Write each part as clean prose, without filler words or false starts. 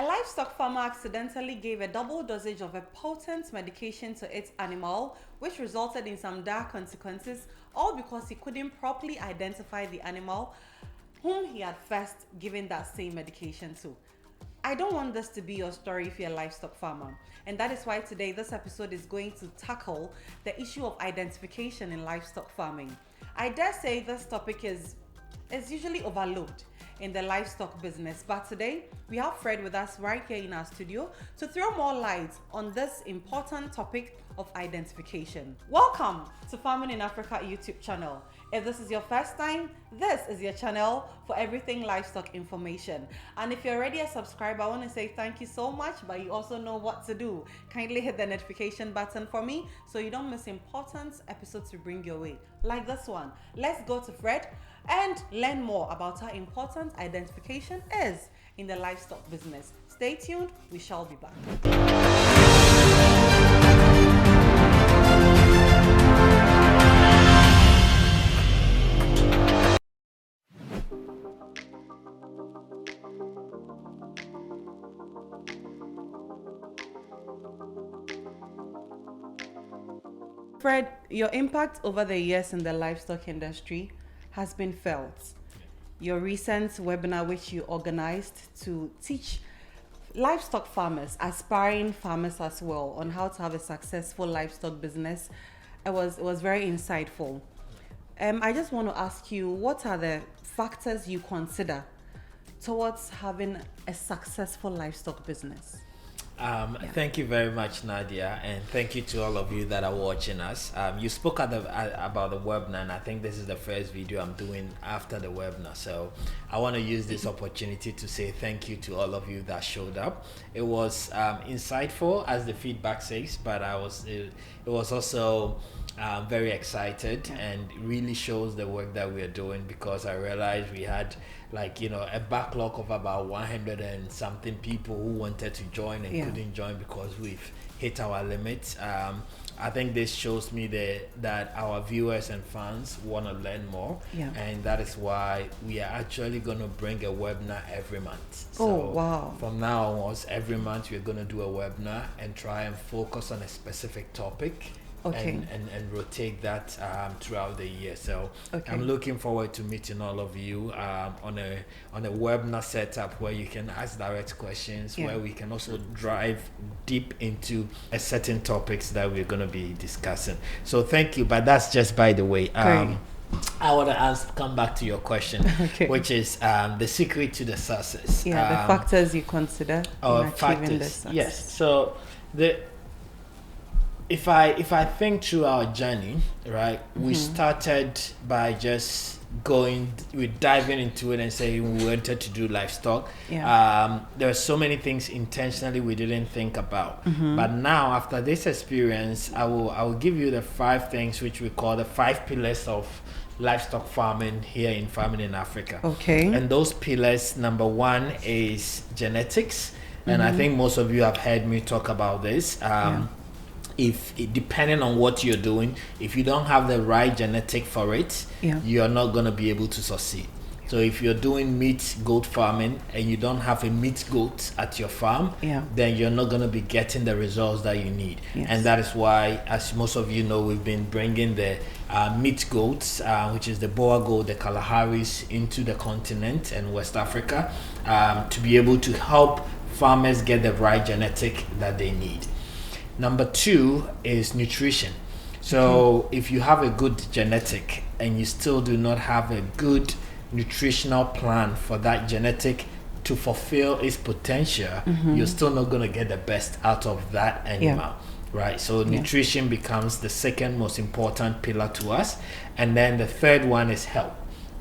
A livestock farmer accidentally gave a double dosage of a potent medication to its animal, which resulted in some dire consequences, all because he couldn't properly identify the animal whom he had first given that same medication to. I don't want this to be your story if you're a livestock farmer. And that is why today this episode is going to tackle the issue of identification in livestock farming. I dare say this topic is usually overlooked in the livestock business, but today we have Fred with us right here in our studio to throw more light on this important topic of identification. Welcome to Farming in Africa YouTube channel. If this is your first time, this is your channel for everything livestock information. And if you're already a subscriber, I want to say thank you so much, but you also know what to do. Kindly hit the notification button for me so you don't miss important episodes we bring your way, like this one. Let's go to Fred and learn more about how important identification is in the livestock business. Stay tuned, we shall be back. Fred, your impact over the years in the livestock industry has been felt. Your recent webinar, which you organized to teach livestock farmers, aspiring farmers as well, on how to have a successful livestock business, it was very insightful. I just want to ask you, what are the factors you consider towards having a successful livestock business? Thank you very much, Nadia, and thank you to all of you that are watching us. You spoke about the webinar, and I think this is the first video I'm doing after the webinar. So I want to use this opportunity to say thank you to all of you that showed up. It was insightful, as the feedback says, but it was also very excited, and it really shows the work that we are doing, because I realized we had a backlog of about 100 and something people who wanted to join and couldn't join because we've hit our limits. I think this shows me that our viewers and fans want to learn more, and that is why we are actually going to bring a webinar every month. So from now onwards, every month we're going to do a webinar and try and focus on a specific topic. And rotate that throughout the year. So I'm looking forward to meeting all of you on a webinar setup where you can ask direct questions, where we can also drive deep into a certain topics that we're going to be discussing. So thank you, but that's just by the way. I want to come back to your question, which is the secret to the success. The factors you consider in achieving this success. Yes. So If I think through our journey, right, we started by just diving into it and saying we wanted to do livestock. There are so many things intentionally we didn't think about. But now, after this experience, I will give you the 5 things which we call the 5 pillars of livestock farming here in Farming in Africa. And those pillars, number 1 is genetics. And I think most of you have heard me talk about this. If depending on what you're doing, if you don't have the right genetic for it, you are not going to be able to succeed. So if you're doing meat goat farming and you don't have a meat goat at your farm, then you're not going to be getting the results that you need. And that is why, as most of you know, we've been bringing the meat goats, which is the Boer goat, the Kalaharis, into the continent and West Africa, to be able to help farmers get the right genetic that they need. Number 2 is nutrition. So if you have a good genetic and you still do not have a good nutritional plan for that genetic to fulfill its potential, you're still not going to get the best out of that animal, right? So nutrition becomes the second most important pillar to us. And then the third one is health,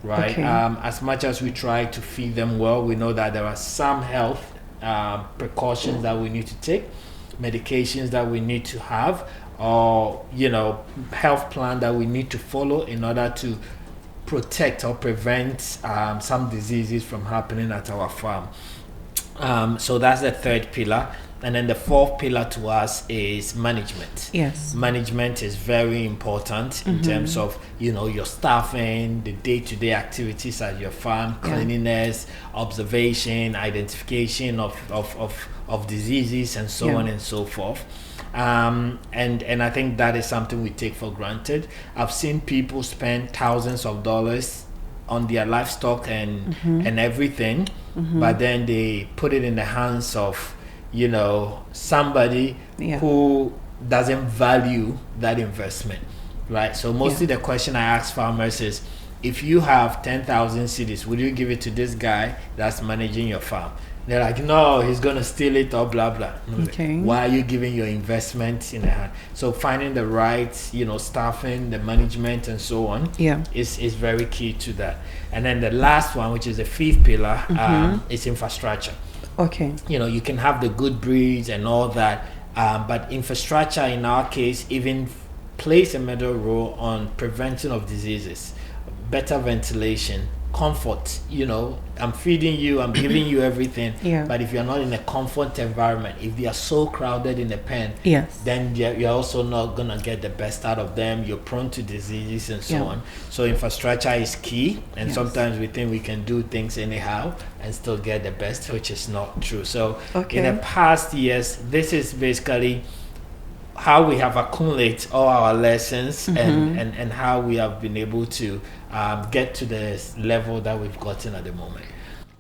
right? As much as we try to feed them well, we know that there are some health precautions that we need to take, medications that we need to have, or health plan that we need to follow in order to protect or prevent some diseases from happening at our farm. So that's the third pillar. And then the fourth pillar to us is management. Yes. Management is very important in terms of, your staffing, the day-to-day activities at your farm, cleanliness, observation, identification of diseases, and so on and so forth. And I think that is something we take for granted. I've seen people spend thousands of dollars on their livestock and everything, but then they put it in the hands of somebody who doesn't value that investment, right? So mostly the question I ask farmers is, if you have 10,000 cedis, would you give it to this guy that's managing your farm? They're like, no, he's gonna steal it or blah blah. Okay. Why are you giving your investment in the hand? So finding the right, staffing, the management, and so on, is very key to that. And then the last one, which is the fifth pillar, is infrastructure. Okay. You can have the good breeds and all that, but infrastructure in our case even plays a major role on prevention of diseases, better ventilation, comfort. I'm feeding you, I'm giving you everything, but if you're not in a comfort environment, if they are so crowded in the pen, then you're also not gonna get the best out of them. You're prone to diseases and so on. So infrastructure is key, and sometimes we think we can do things anyhow and still get the best, which is not true. So in the past years, this is basically how we have accumulated all our lessons, and how we have been able to get to the level that we've gotten at the moment.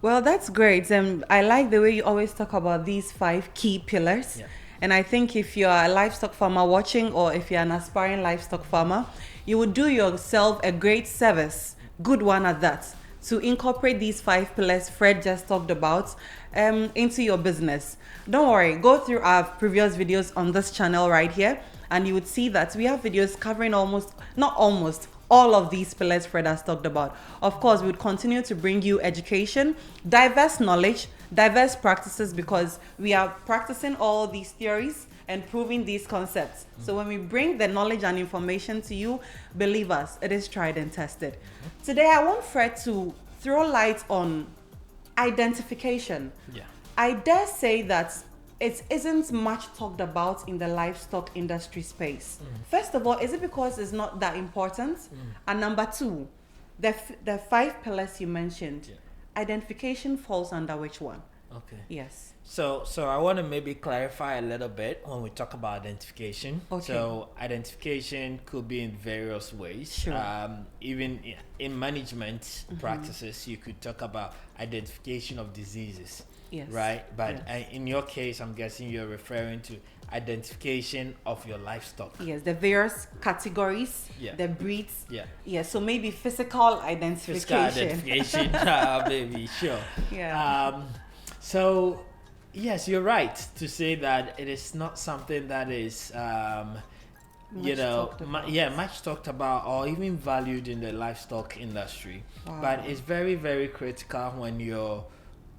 Well, that's great. And I like the way you always talk about these 5 key pillars. Yeah. And I think if you're a livestock farmer watching, or if you're an aspiring livestock farmer, you would do yourself a great service, good one at that, to incorporate these 5 pillars Fred just talked about into your business. Don't worry, go through our previous videos on this channel right here, and you would see that we have videos covering all of these pillars Fred has talked about. Of course, we would continue to bring you education, diverse knowledge, diverse practices, because we are practicing all these theories and proving these concepts. So when we bring the knowledge and information to you, believe us, it is tried and tested. Today, I want Fred to throw light on identification. Yeah. I dare say that it isn't much talked about in the livestock industry space. First of all, is it because it's not that important? And number 2, the 5 pillars you mentioned, identification falls under which one? Okay. Yes. So I want to maybe clarify a little bit when we talk about identification. Okay. So identification could be in various ways. Sure. Even in management practices, you could talk about identification of diseases. Yes. Right? But in your case, I'm guessing you're referring to identification of your livestock. Yes, the various categories, the breeds. Yeah, so maybe physical identification. Maybe, sure. Yeah. So, yes, you're right to say that it is not something that is, much talked about or even valued in the livestock industry. Wow. But it's very, very critical when you're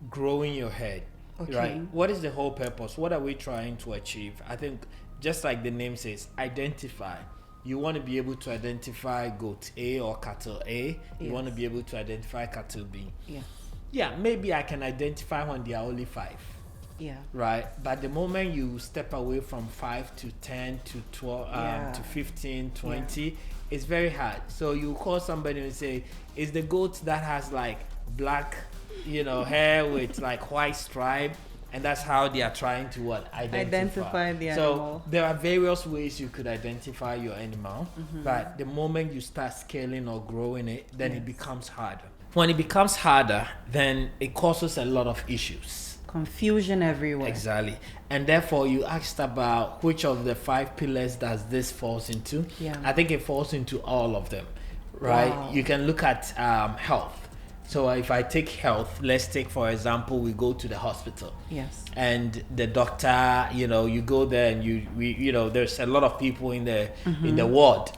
growing your herd. Okay. Right? What is the whole purpose? What are we trying to achieve? I think just like the name says, identify. You want to be able to identify goat A or cattle A. You want to be able to identify cattle B. Yeah, maybe I can identify when there are only 5. Yeah. Right? But the moment you step away from 5 to 10 to 12 to 15, 20, it's very hard. So you call somebody and say, is the goat that has like black hair with like white stripe, and that's how they are trying to identify the animal. So there are various ways you could identify your animal, but the moment you start scaling or growing it, then it becomes harder. When it becomes harder, then it causes a lot of issues. Confusion everywhere. Exactly. And therefore you asked about which of the 5 pillars does this falls into. I think it falls into all of them, right? Wow. You can look at health. So if I take health, let's take, for example, we go to the hospital. Yes. And the doctor, you go there and there's a lot of people in the ward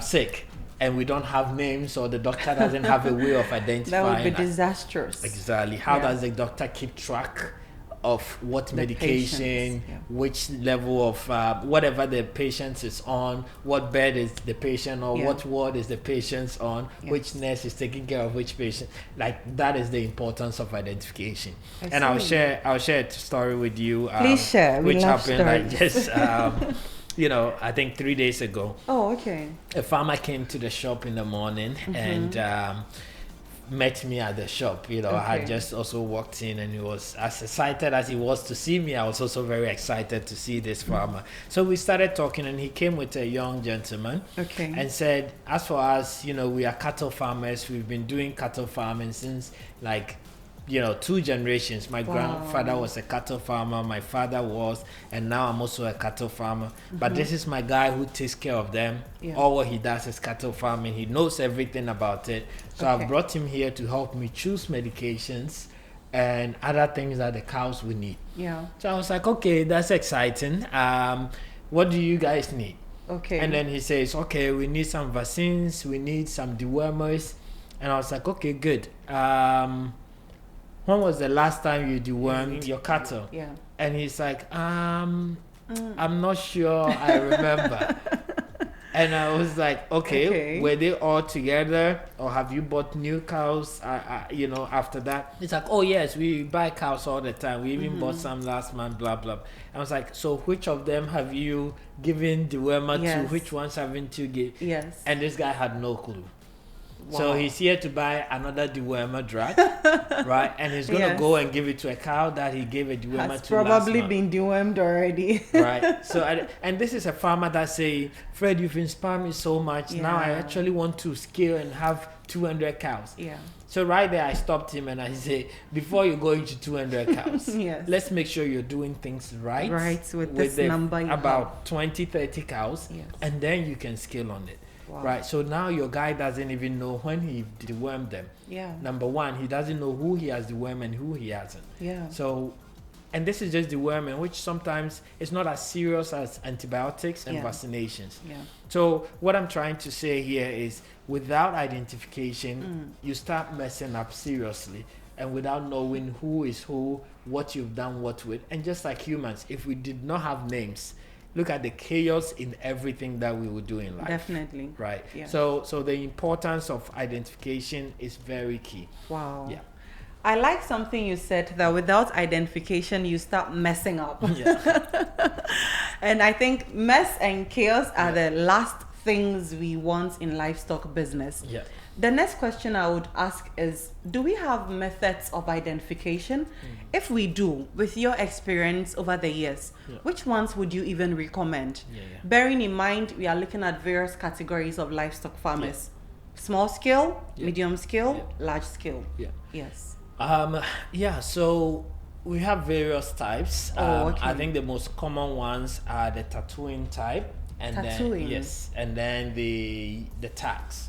sick, and we don't have names, or the doctor doesn't have a way of identifying. That would be disastrous. Exactly. How does the doctor keep track of what medication, which level of whatever the patient is on, what bed is the patient on, what ward is the patient on, which nurse is taking care of which patient. Like that is the importance of identification. I'll share a story with you. Please share. Which happened like just I think 3 days ago. Oh, okay. A farmer came to the shop in the morning and met me at the shop. I had just also walked in, and he was as excited as he was to see me. I was also very excited to see this farmer. So we started talking, and he came with a young gentleman and said, as for us, we are cattle farmers. We've been doing cattle farming since 2 generations. My grandfather was a cattle farmer, my father was, and now I'm also a cattle farmer. But this is my guy who takes care of them. All what he does is cattle farming. He knows everything about it. So I've brought him here to help me choose medications and other things that the cows will need. So I was like, okay, that's exciting. What do you guys need? And then he says, okay, we need some vaccines, we need some dewormers. And I was like, okay, good. When was the last time you dewormed your cattle? And he's like, I'm not sure I remember. And I was like, okay, were they all together, or have you bought new cows, after that? He's like, oh yes, we buy cows all the time. We even bought some last month, blah, blah. I was like, so which of them have you given dewormer to? Which ones haven't you given? And this guy had no clue. So he's here to buy another dewormer drug, right? And he's going to go and give it to a cow that he gave a dewormer to probably been dewormed already. Right. So, and this is a farmer that say, Fred, you've inspired me so much. Now I actually want to scale and have 200 cows. So right there, I stopped him and I say, before you go into 200 cows, let's make sure you're doing things right. Right, with this number. About 20, 30 cows, and then you can scale on it. Right, so now your guy doesn't even know when he dewormed them. Number one, he doesn't know who he has dewormed and who he hasn't. So, and this is just deworming, which sometimes is not as serious as antibiotics and vaccinations. So what I'm trying to say here is, without identification, you start messing up seriously, and without knowing who is who, what you've done what with. And just like humans, if we did not have names, look at the chaos in everything that we would do in life. Definitely. Right. So the importance of identification is very key. I like something you said, that without identification you start messing up. And I think mess and chaos are the last things we want in livestock business. The next question I would ask is, do we have methods of identification? If we do, with your experience over the years, which ones would you even recommend? Bearing in mind, we are looking at various categories of livestock farmers. Small scale, medium scale, large scale. So we have various types. I think the most common ones are the tattooing type, and then the tags.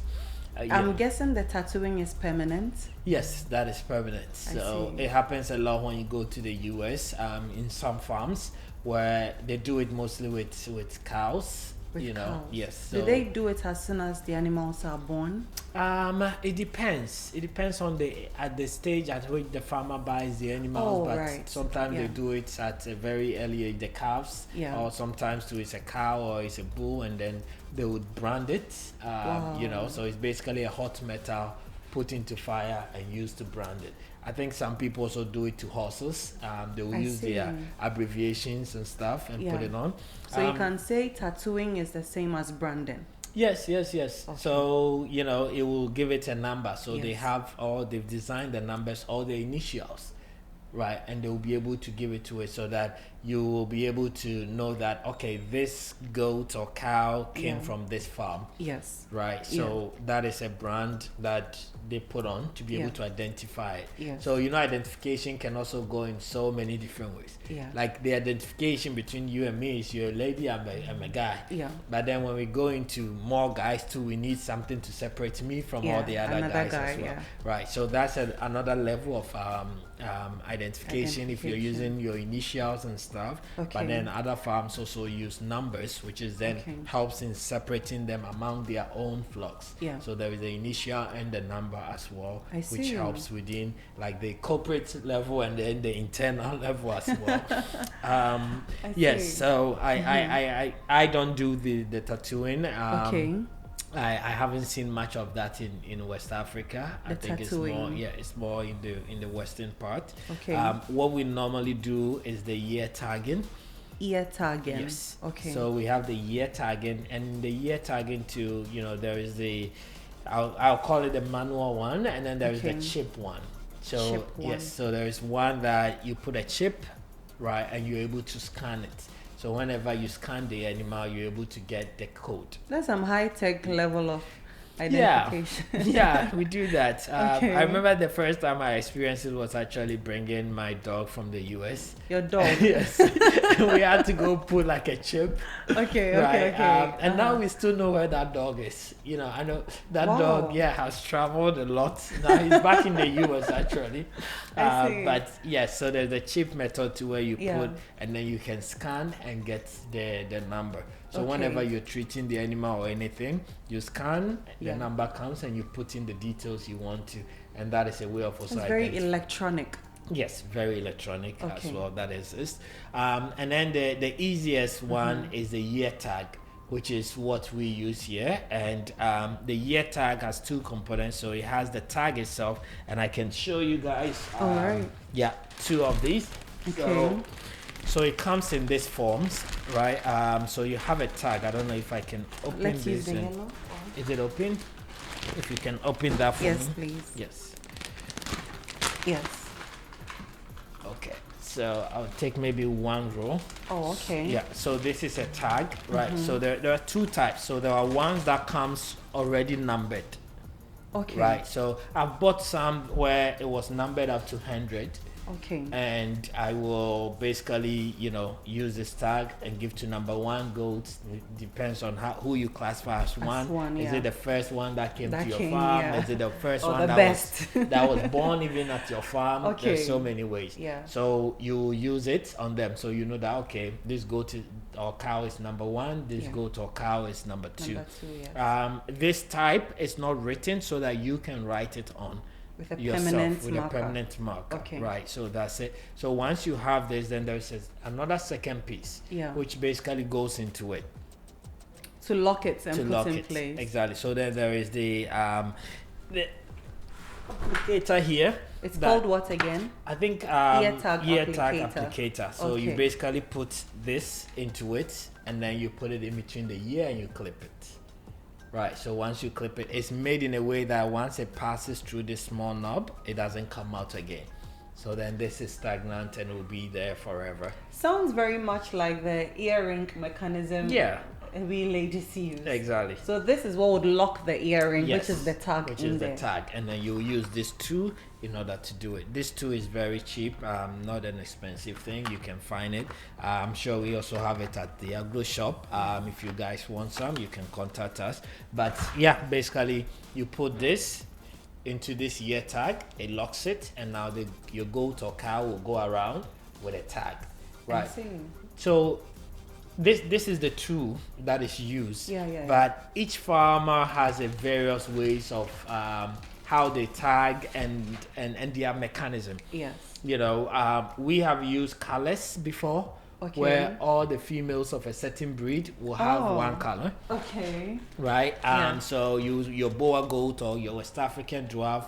I'm guessing the tattooing is permanent. Yes, that is permanent. So it happens a lot when you go to the US, in some farms where they do it mostly with cows. Yes. So, do they do it as soon as the animals are born? It depends. It depends on at the stage at which the farmer buys the animals. Sometimes they do it at a very early age, the calves. Or sometimes it's a cow or it's a bull, and then they would brand it. So it's basically a hot metal put into fire and used to brand it. I think some people also do it to horses. They will use their abbreviations and stuff and put it on. So you can say tattooing is the same as branding. Yes. So, it will give it a number. So they've designed the numbers, all the initials, right? And they will be able to give it to it so that you will be able to know that, okay, this goat or cow came from this farm. Right. So that is a brand that they put on to be able to identify it. So, identification can also go in so many different ways. Like the identification between you and me is you're a lady, I'm a guy. But then when we go into more guys too, we need something to separate me from all the other guys as well. Right. So that's another level of identification if you're using your initials and stuff. But then other farms also use numbers, which is then helps in separating them among their own flocks. So there is the initial and the number as well, which helps within like the corporate level and then the internal level as well. Yes, so I don't do the tattooing. I haven't seen much of that in West Africa. I think tattooing. It's more in the western part. What we normally do is the year tagging. Ear tagging. Yes. So we have the year tagging, and the year tagging too, there is I'll call it the manual one, and then there is the chip one. So so there is one that you put a chip, right, and you're able to scan it. So whenever you scan the animal, you're able to get the code. That's some high-tech level of identification. Yeah, we do that. I remember the first time I experienced it was actually bringing my dog from the US. Your dog? Yes. We had to go put like a chip. Okay. And now we still know where that dog is. I know that dog, has traveled a lot. Now he's back in the US actually. But so there's a chip method to where you put, and then you can scan and get the number. So whenever you're treating the animal or anything, you scan, the number comes, and you put in the details you want to, and that is a way of also. It's very electronic. Yes, very electronic as well. That is, and then the easiest one is the year tag, which is what we use here. And the year tag has two components. So it has the tag itself, and I can show you guys. All right. Yeah, two of these. Okay. So it comes in these forms, right? So you have a tag. I don't know if I can open Let's this. Use the yellow. Is it open? If you can open that for me. Yes, please. Yes. Okay. So I'll take maybe one row. Oh, okay. Yeah. So this is a tag, right? So there are two types. So there are ones that comes already numbered. Okay. Right. So I've bought some where it was numbered up to 100. Okay. And I will basically, use this tag and give to number one goat. It depends on who you classify as one. Is it the first one that came to your farm? Is it the first one that was born even at your farm? Okay. There's so many ways. Yeah. So you use it on them. So you know that, this goat or cow is number one. This goat or cow is number two. This type is not written so that you can write it on. With a permanent marker. Okay. Right. So that's it. So once you have this, then there's another second piece, which basically goes into it. To lock it and put in place. Exactly. So then there is the applicator here. It's called what again? I think ear tag applicator. So you basically put this into it, and then you put it in between the ear and you clip it. Right, so once you clip it, it's made in a way that once it passes through this small knob, it doesn't come out again. So then this is stagnant and will be there forever. Sounds very much like the earring mechanism we ladies use. Exactly. So this is what would lock the earring, which is the tag. The tag. And then you use this tool in order to do it. This tool is very cheap, not an expensive thing. You can find it. I'm sure we also have it at the agro shop. If you guys want some, you can contact us. But basically you put this into this ear tag, it locks it, and now your goat or cow will go around with a tag. Right. So this is the tool that is used. But each farmer has a various ways of how they tag and their mechanism. Yes. We have used colors before, where all the females of a certain breed will have one color. Okay. Right. So your Boa goat or your West African dwarf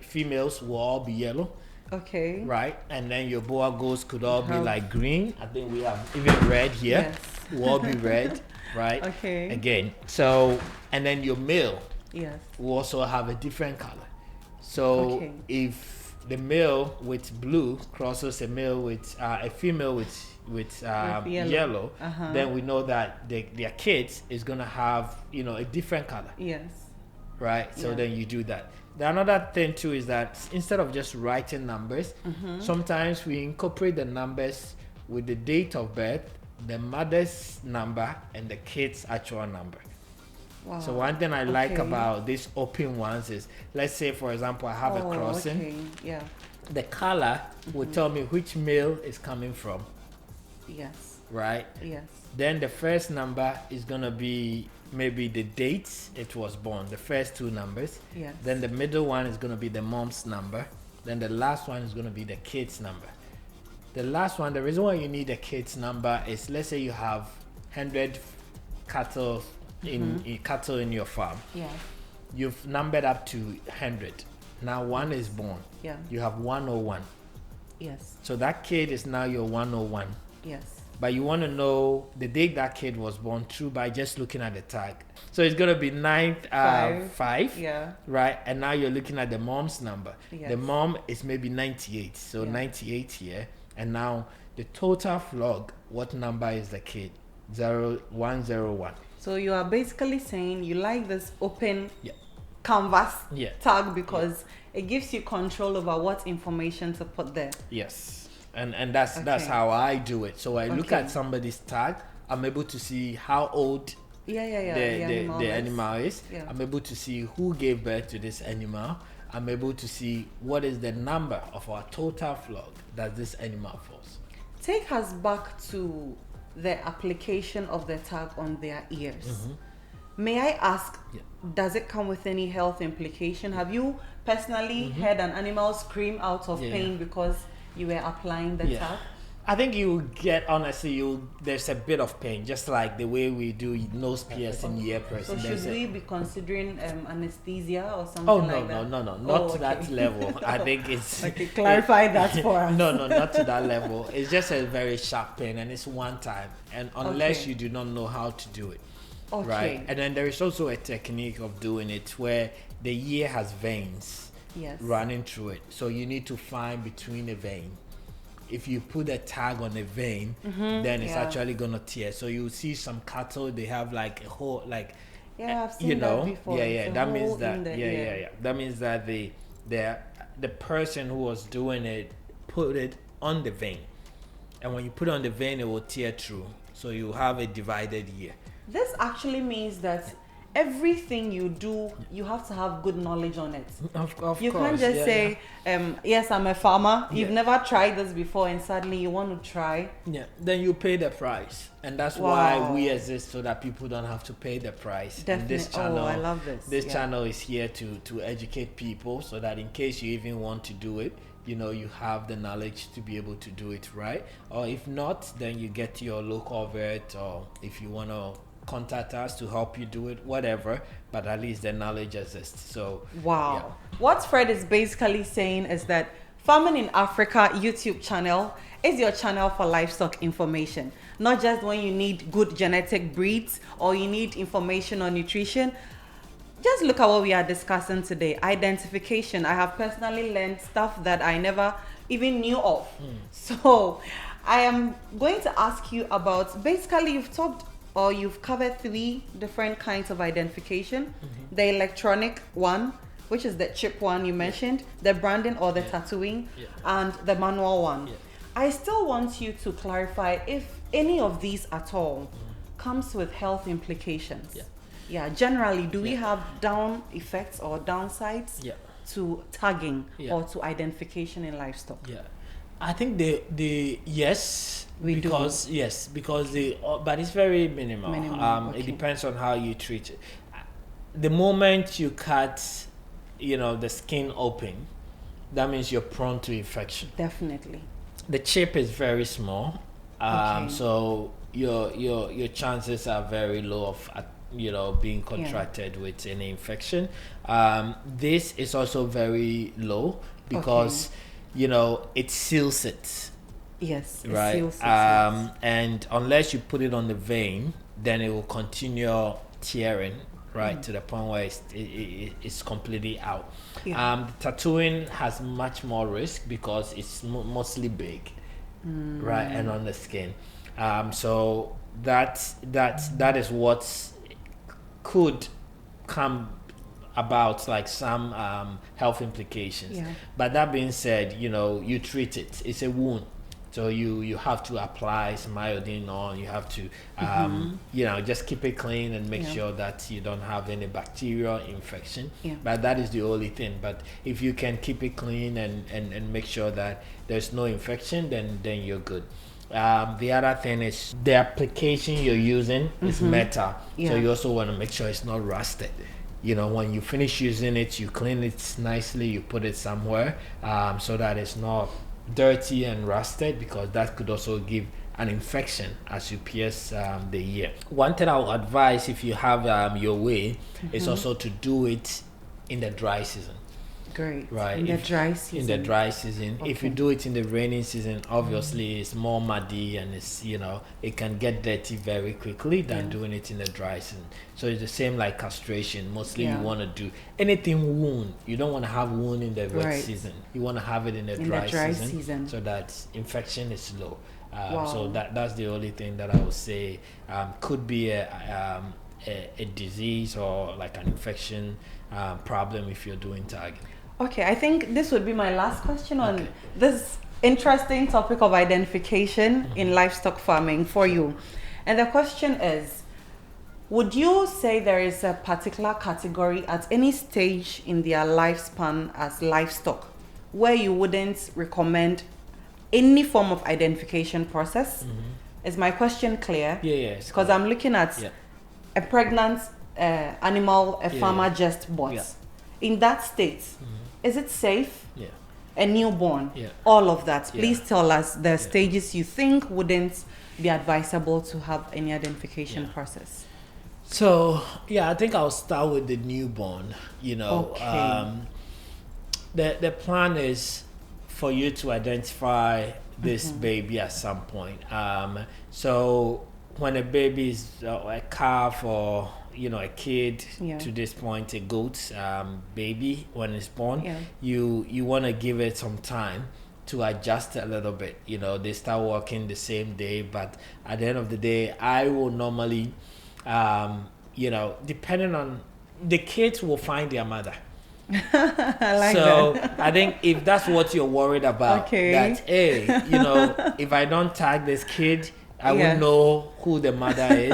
females will all be yellow. Okay. Right. And then your Boa goats could all be like green. I think we have even red here. Will all be red. Right. Okay. Again. So, and then your male will also have a different color. So if the male with blue crosses a male with a female with yellow, then we know that their kids is gonna have a different color. Yes. Right. So then you do that. The another thing too is that instead of just writing numbers, sometimes we incorporate the numbers with the date of birth, the mother's number, and the kid's actual number. Wow. So one thing I like about these open ones is, let's say for example I have a crossing. the color will tell me which male is coming from. Yes. Right? Yes. Then the first number is gonna be maybe the date it was born, the first two numbers. Yes. Then the middle one is gonna be the mom's number. Then the last one is gonna be the kid's number. The last one, the reason why you need a kid's number is, let's say you have 100 cattle in your farm. Yeah. You've numbered up to 100. Now one is born. Yeah. You have 101. Yes. So that kid is now your 101. Yes. But you want to know the date that kid was born through by just looking at the tag. So it's going to be 5. Yeah. Right? And now you're looking at the mom's number. Yes. The mom is maybe 98. So 98 here. And now the total flock, what number is the kid? 101. So you are basically saying you like this open canvas tag because it gives you control over what information to put there. Yes. And that's how I do it. So I look at somebody's tag, I'm able to see how old the animal is. Yeah. I'm able to see who gave birth to this animal. I'm able to see what is the number of our total flock that this animal falls. Take us back to the application of the tag on their ears. May I ask, does it come with any health implication? Have you personally heard an animal scream out of pain because you were applying the tag? I think you get, honestly, there's a bit of pain, just like the way we do nose piercing, ear piercing. So should we be considering anesthesia or something like that? No, not to that level. I think it's... Okay, clarify that for us. No, not to that level. It's just a very sharp pain and it's one time. And unless you do not know how to do it. Okay. Right? And then there is also a technique of doing it where the ear has veins running through it. So you need to find between the vein. If you put a tag on a vein, then it's actually gonna tear. So you see some cattle, they have like a hole, like I've seen that before. That means that that means that the person who was doing it put it on the vein, and when you put it on the vein, it will tear through. So you have a divided ear. This actually means that everything you do, you have to have good knowledge on it. Of course. You can't just say, yes, I'm a farmer. You've never tried this before and suddenly you want to try. Yeah, then you pay the price. And that's why we exist, so that people don't have to pay the price. Definitely. And this channel, I love this. This channel is here to educate people so that in case you even want to do it, you have the knowledge to be able to do it, right? Or if not, then you get your local vet, or if you want to contact us to help you do it, whatever, but at least the knowledge exists. So what Fred is basically saying is that Farming in Africa YouTube channel is your channel for livestock information, not just when you need good genetic breeds or you need information on nutrition. Just look at what we are discussing today. Identification. I have personally learned stuff that I never even knew of. So I am going to ask you about, basically you've covered 3 different kinds of identification. The electronic one, which is the chip one you mentioned, the branding or the tattooing, and the manual one. I still want you to clarify if any of these at all comes with health implications. Generally, do we have down effects or downsides to tagging or to identification in livestock? I think because but it's very minimal. It depends on how you treat it. The moment you cut, the skin open, that means you're prone to infection. Definitely. The chip is very small, so your chances are very low of being contracted with any infection. This is also very low because it seals it. Yes, right. It seals it, and unless you put it on the vein, then it will continue tearing, right, to the point where it's completely out. The tattooing has much more risk because it's mostly big, right, and on the skin. So that is what could come about, like some health implications. But that being said, you treat it. It's a wound. So you have to apply some iodine on. You have to just keep it clean and make sure that you don't have any bacterial infection. But that is the only thing. But if you can keep it clean and make sure that there's no infection, then you're good. The other thing is the application you're using is metal, so you also want to make sure it's not rusted. When you finish using it, you clean it nicely, you put it somewhere so that it's not dirty and rusted, because that could also give an infection as you pierce the ear. One thing I would advise, if you have your way, is also to do it in the dry season. Great. Right. In the dry season. In the dry season. Okay. If you do it in the rainy season, obviously it's more muddy and it's it can get dirty very quickly than doing it in the dry season. So it's the same like castration. Mostly you want to do anything wound. You don't want to have wound in the wet season. You want to have it in the dry season so that infection is low. So that's the only thing that I would say could be a disease or like an infection problem if you're doing tagging. Okay, I think this would be my last question on this interesting topic of identification in livestock farming for you. And the question is, would you say there is a particular category at any stage in their lifespan as livestock where you wouldn't recommend any form of identification process? Is my question clear? Yes. Because I'm looking at a pregnant animal a farmer just bought. In that state, is it safe? A newborn? All of that. Please tell us the stages you think wouldn't be advisable to have any identification process. So, I think I'll start with the newborn. The plan is for you to identify this baby at some point. So when a baby is a calf or a kid, to this point a goat baby, when it's born, you want to give it some time to adjust a little bit. They start walking the same day, but at the end of the day, I will normally depending on the kids will find their mother. I like that. I think if that's what you're worried about, that if I don't tag this kid, I will know who the mother is.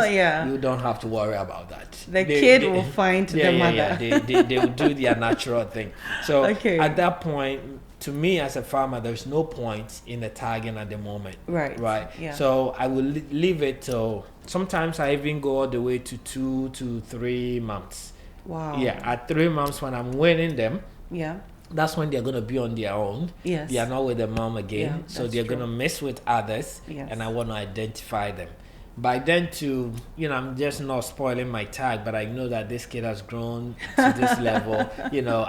You don't have to worry about that. The kid will find the mother. They will do their natural thing. So at that point, to me as a farmer, there's no point in the tagging at the moment. Right. So I will leave it till sometimes I even go all the way to 2 to 3 months. Wow. At 3 months when I'm weaning them. That's when they're going to be on their own. They are not with the mom again. So they're going to mess with others. And I want to identify them. By then I'm just not spoiling my tag, but I know that this kid has grown to this level.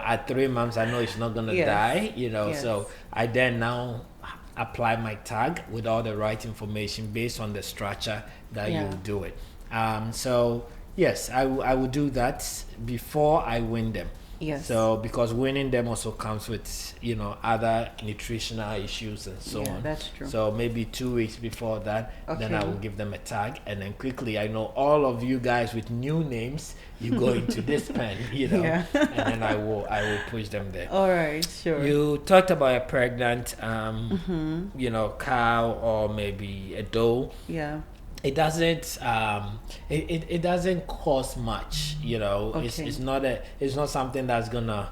At 3 months, I know it's not going to die, so I then now apply my tag with all the right information based on the structure that you do it. So yes, I will do that before I win them. So because winning them also comes with other nutritional issues and so on. That's true. So maybe 2 weeks before that, then I will give them a tag, and then quickly I know all of you guys with new names, you go into this pen, and then I will push them there. All right, sure. You talked about a pregnant cow or maybe a doe. It doesn't it doesn't cost much, It's not something that's gonna,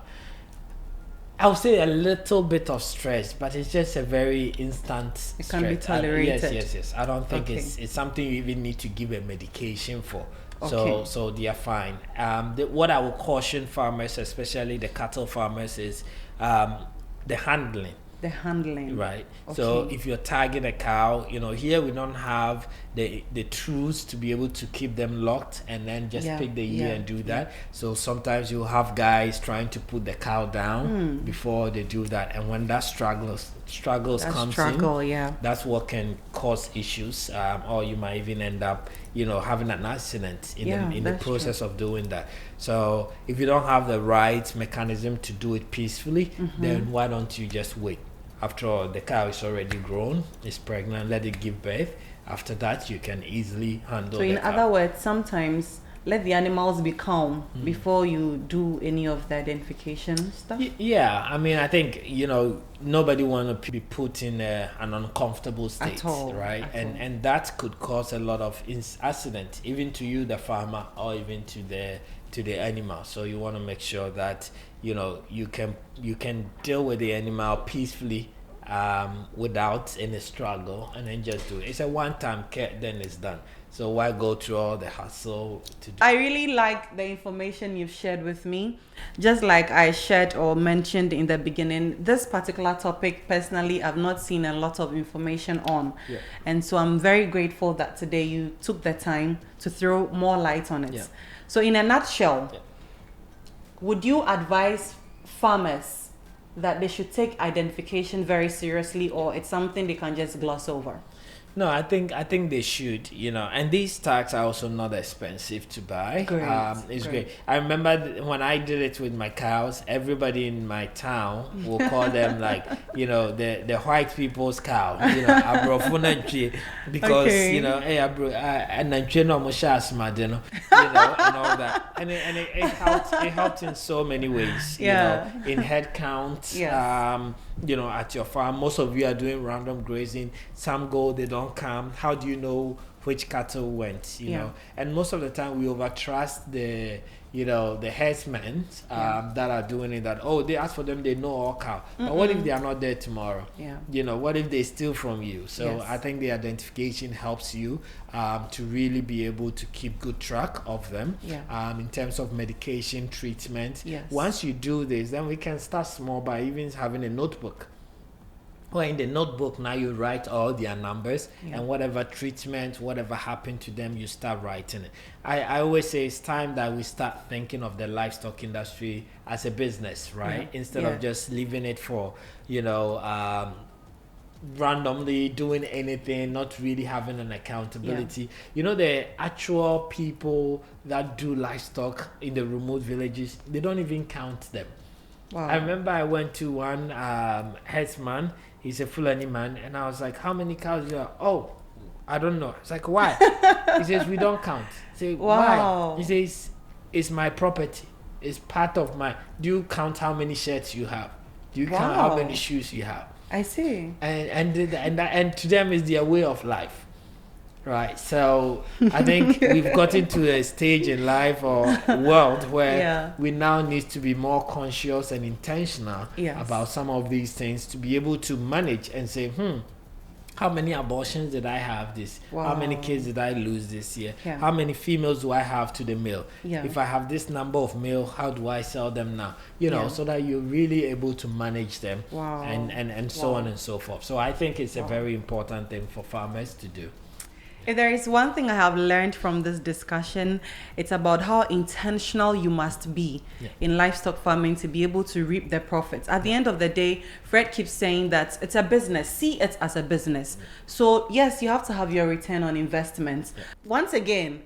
I would say, a little bit of stress, but it's just a very instant it stress. can be tolerated. Yes. I don't think it's something you even need to give a medication for. So they are fine. What I would caution farmers, especially the cattle farmers, is the handling. Right. So if you're tagging a cow, here we don't have the tools to be able to keep them locked and then just pick the ear and do that. So sometimes you'll have guys trying to put the cow down before they do that, and when that struggles comes in, that's what can cause issues, or you might even end up having an accident in the process of doing that. So if you don't have the right mechanism to do it peacefully, then why don't you just wait? After all, the cow is already grown, it's pregnant, let it give birth. After that, you can easily handle it. So in other words, sometimes let the animals be calm before you do any of the identification stuff? Yeah, I mean, I think, nobody want to be put in an uncomfortable state, At all, right? at And all. and that could cause a lot of accident, even to you, the farmer, or even to the animal. So you want to make sure that you can deal with the animal peacefully, without any struggle, and then just do it. It's a one-time care, then it's done. So why go through all the hassle to do? I really like the information you've shared with me. Just like I shared or mentioned in the beginning, this particular topic, personally, I've not seen a lot of information on. Yeah. And so I'm very grateful that today you took the time to throw more light on it. Yeah. So in a nutshell, Yeah. would you advise farmers that they should take identification very seriously, or it's something they can just gloss over? No, I think they should, and these tags are also not expensive to buy. Great, It's great. great. I remember when I did it with my cows, everybody in my town will call them like, the white people's cow, Abrofunanchi, because, Okay. hey, and and all that. And it helped in so many ways, Yeah. in head count, Yes. at your farm. Most of you are doing random grazing. Some go, they don't come. How do you know which cattle went? And most of the time we overtrust the herdsmen that are doing it. That they ask for them, they know all cow. But what if they are not there tomorrow? Yeah. What if they steal from you? So Yes. I think the identification helps you to really be able to keep good track of them. Yeah. In terms of medication treatment. Yes. Once you do this, then we can start small by even having a notebook. Well, in the notebook now you write all their numbers, and whatever treatment, whatever happened to them, you start writing it. I always say it's time that we start thinking of the livestock industry as a business, right? Yeah. Instead Yeah. of just leaving it for, randomly doing anything, not really having an accountability. The actual people that do livestock in the remote villages, they don't even count them. Wow. I remember I went to one herdsman. He's a Fulani man, and I was like, "How many cows do you have?" "Oh, I don't know." It's like, "Why?" He says, "We don't count." I say, Wow. "Why?" He says, "It's my property. It's part of my." Do you count how many shirts you have? Do you count how Wow. many shoes you have? I see. And to them is their way of life, right? So I think we've gotten to a stage in life or world where we now need to be more conscious and intentional about some of these things, to be able to manage and say, how many abortions did I have this? How many kids did I lose this year? How many females do I have to the male? If I have this number of male, how do I sell them now? So that you're really able to manage them, and so on and so forth. So I think it's a very important thing for farmers to do. If there is one thing I have learned from this discussion, it's about how intentional you must be in livestock farming to be able to reap the profits. At the end of the day, Fred keeps saying that it's a business. See it as a business. So yes, you have to have your return on investment. Once again,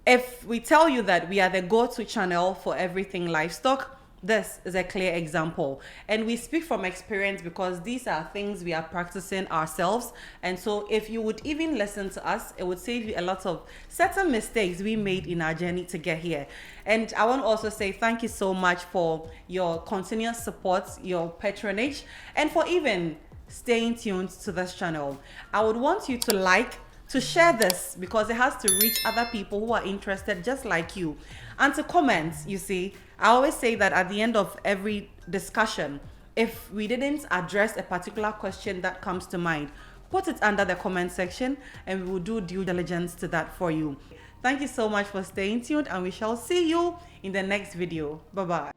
if we tell you that we are the go-to channel for everything livestock, this is a clear example, and we speak from experience because these are things we are practicing ourselves. And so if you would even listen to us, it would save you a lot of certain mistakes we made in our journey to get here. And I want to also say thank you so much for your continuous support, your patronage, and for even staying tuned to this channel. I would want you to share this, because it has to reach other people who are interested just like you, and to comment. You see, I always say that at the end of every discussion, if we didn't address a particular question that comes to mind, put it under the comment section and we will do due diligence to that for you. Thank you so much for staying tuned, and we shall see you in the next video. Bye-bye.